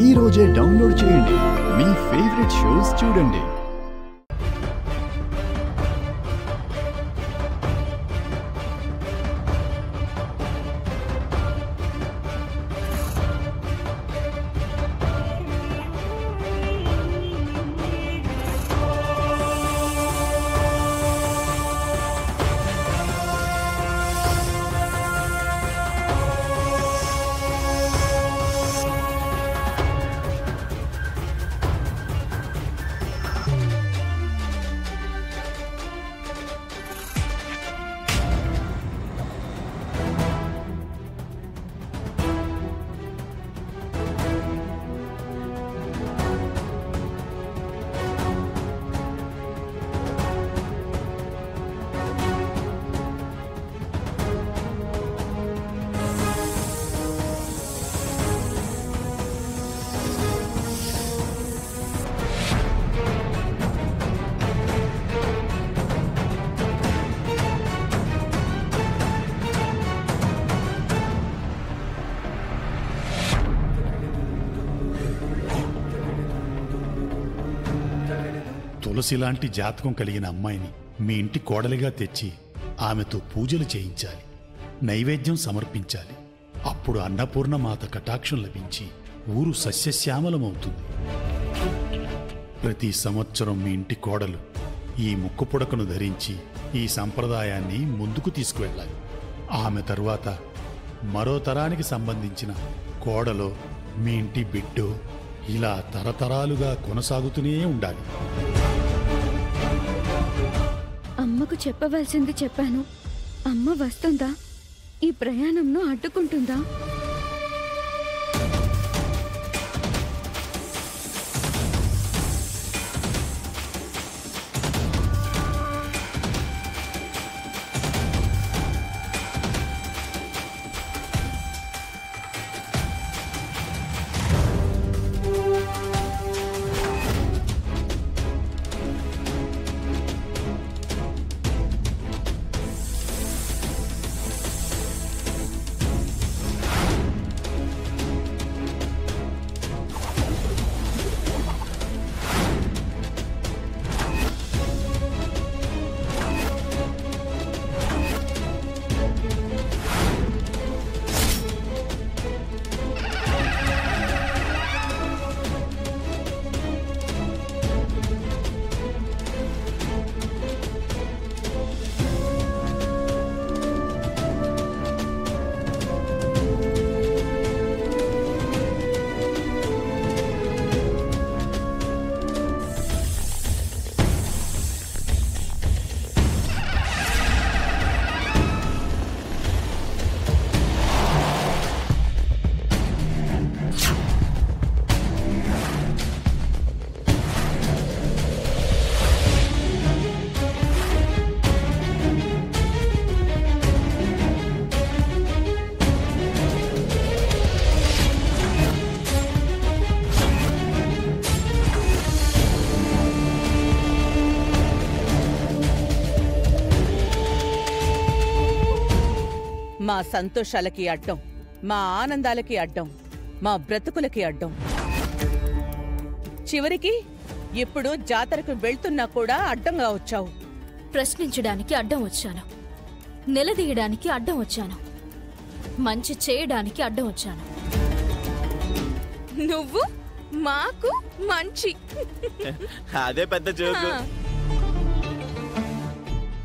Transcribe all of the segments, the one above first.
ఈ రోజే డౌన్లోడ్ చేయండి. మీ ఫేవరెట్ షోస్ చూడండి. తులసిలాంటి జాతకం కలిగిన అమ్మాయిని మీ ఇంటి కోడలిగా తెచ్చి ఆమెతో పూజలు చేయించాలి, నైవేద్యం సమర్పించాలి. అప్పుడు అన్నపూర్ణమాత కటాక్షం లభించి ఊరు సస్యశ్యామలమవుతుంది. ప్రతి సంవత్సరం మీ ఇంటి కోడలు ఈ ముక్కు పుడకను ధరించి ఈ సంప్రదాయాన్ని ముందుకు తీసుకువెళ్ళాలి. ఆమె తరువాత మరో తరానికి సంబంధించిన కోడలో మీ ఇంటి బిడ్డో ఇలా తరతరాలుగా కొనసాగుతూనే ఉండాలి. అమ్మకు చెప్పవలసింది చెప్పాను. అమ్మ వస్తుందా? ఈ ప్రయాణంను అడ్డుకుంటుందా? మా సంతోషాలకి అడ్డం, మా ఆనందాలకి అడ్డం, మా బ్రతుకులకి అడ్డం. చివరికి ఇప్పుడు జాతరకు వెళ్తున్నా కూడా అడ్డంగా వచ్చావు. ప్రశ్నించడానికి అడ్డం వచ్చాను, నిలదీయడానికి అడ్డం వచ్చాను, మంచి చేయడానికి అడ్డం వచ్చాను. నువ్వు మాకు మంచి అదే పెద్ద జోకు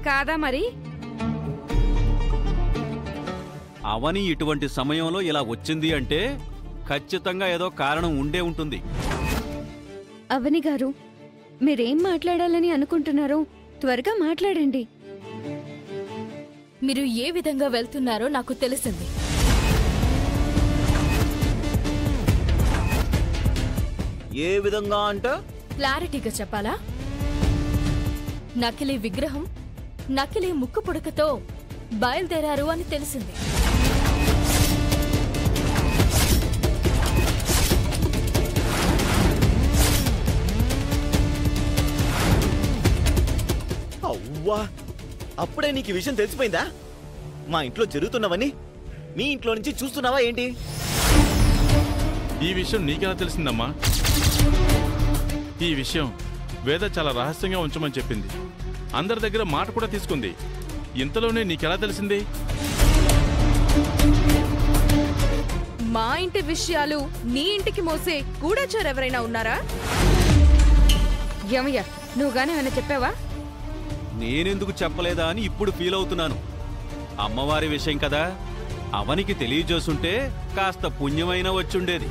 కాదా మరి? అవని ఇటువంటి సమయంలో ఇలా వచ్చింది అంటే ఖచ్చితంగా ఏదో కారణం ఉండే ఉంటుంది. అవని గారు, మీరేం మాట్లాడాలని అనుకుంటున్నారో త్వరగా మాట్లాడండి. మీరు ఏ విధంగా వెళ్తున్నారో నాకు తెలిసింది. ఏ విధంగా అంటే క్లారిటీగా చెప్పాలా? నకిలీ విగ్రహం, నకిలీ ముక్కు పుడకతో బయలుదేరారు అని తెలిసింది. అవ్వా, అప్పుడే నీకు ఈ విషయం తెలిసిపోయిందా? మా ఇంట్లో జరుగుతున్నవన్నీ మీ ఇంట్లో నుంచి చూస్తున్నావా ఏంటి? ఈ విషయం నీకెలా తెలిసిందమ్మా? ఈ విషయం వేద చాలా రహస్యంగా ఉంచమని చెప్పింది. అందరి దగ్గర మాట కూడా తీసుకుంది. ఇంతలోనే నీకెలా తెలిసింది? మా ఇంటి విషయాలు నీ ఇంటికి మోసే గూఢచారు ఎవరైనా ఉన్నారా? ఏమయ్యా, నువ్వుగానే ఏమైనా చెప్పావా? నేనెందుకు చెప్పలేదా అని ఇప్పుడు ఫీల్ అవుతున్నాను. అమ్మవారి విషయం కదా, అవనికి తెలియజేస్తుంటే కాస్త పుణ్యమైనా వచ్చుండేది.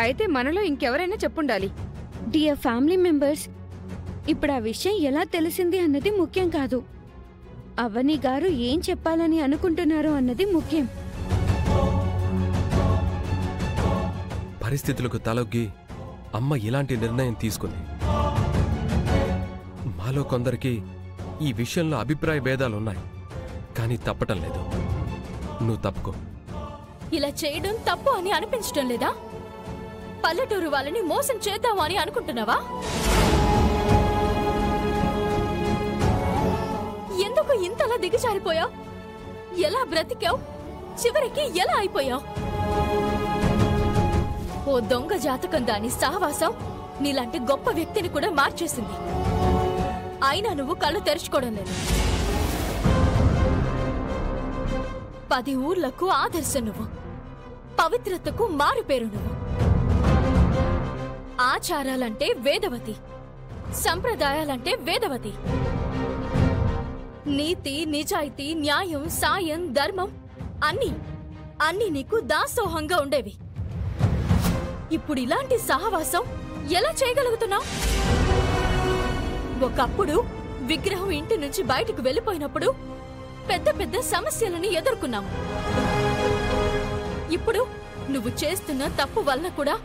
అయితే మనలో ఇంకెవరైనా చెప్పుండాలి. డియర్ ఫ్యామిలీ మెంబర్స్, ఇప్పుడు ఆ విషయం ఎలా తెలిసింది అన్నది ముఖ్యం కాదు. అవని గారు ఏం చెప్పాలని అనుకుంటున్నారో అన్నది ముఖ్యం. పరిస్థితులకు తలొగ్గి అమ్మ ఇలాంటి నిర్ణయం తీసుకుంది. మాలో కొందరికి ఈ విషయంలో అభిప్రాయ భేదాలున్నాయి, కానీ తప్పటం లేదు. నువ్వు తప్పుకో. ఇలా చేయడం తప్పు అని అనిపించడం లేదా? పల్లెటూరు వాళ్ళని మోసం చేద్దాము అని అనుకుంటున్నావా? ఎందుకు ఇంతలా దిగజారిపోయావు? ఎలా బ్రతికావు? చివరికి ఎలా అయిపోయావు? ఓ దొంగ జాతకం దాని సహవాసం నీలాంటి గొప్ప వ్యక్తిని కూడా మార్చేసింది. అయినా నువ్వు కళ్ళు తెరుచుకోవడం లేదు. 10 ఊర్లకు ఆదర్శం నువ్వు. పవిత్రతకు మారుపేరు నువ్వు. ఆచారాలంటే వేదవతి, సంప్రదాయాలంటే వేదవతి. నీతి, నిజాయితీ, న్యాయం, సాయం, ధర్మం అన్నీ నీకు దాసోహంగా ఉండేవి. ఇప్పుడు ఇలాంటి సహవాసం ఎలా చేయగలుగుతున్నావు? ఒకప్పుడు విగ్రహం ఇంటి నుంచి బయటకు వెళ్ళిపోయినప్పుడు పెద్ద పెద్ద సమస్యలని ఎదుర్కొన్నాము. ఇప్పుడు నువ్వు చేస్తున్న తప్పు వలన కూడా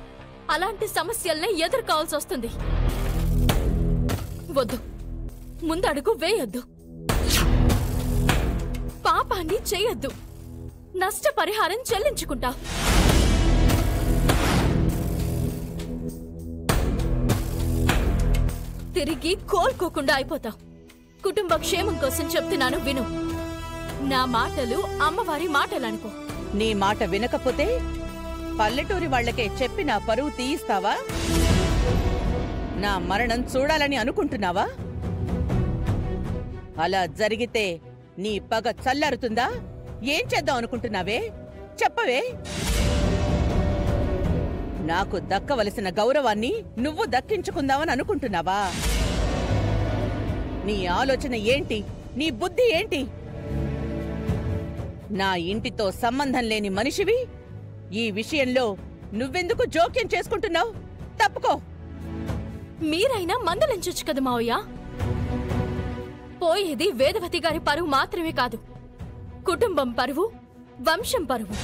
అలాంటి సమస్యల్ని ఎదుర్కోవాల్సి వస్తుంది. వద్దు, ముందడుగు వేయొద్దు. పాపాన్ని చేయొద్దు. నష్టపరిహారం చెల్లించుకుంటా. తిరిగి కోలుకోకుండా అయిపోతావు. కుటుంబ క్షేమం కోసం చెప్తున్నాను, విను. నా మాటలు అమ్మవారి మాటలనుకో. నీ మాట వినకపోతే పల్లెటూరి వాళ్లకే చెప్పి నా పరువు తీయిస్తావా? నా మరణం చూడాలని అనుకుంటున్నావా? అలా జరిగితే నీ పగ చల్లారుతుందా? ఏం చేద్దాం అనుకుంటున్నావే? చెప్పవే. నాకు దక్కవలసిన గౌరవాన్ని నువ్వు దక్కించుకుందామని అనుకుంటున్నావా? నీ ఆలోచన ఏంటి? నీ బుద్ధి ఏంటి? నా ఇంటితో సంబంధం లేని మనిషివి. ఈ విషయంలో నువ్వెందుకు జోక్యం చేసుకుంటున్నావు? తప్పుకో. మీరైనా మందలించొచ్చు కదా మావయ్య. పోయేది వేదవతి గారి పరువు మాత్రమే కాదు, కుటుంబం పరువు, వంశం పరువు.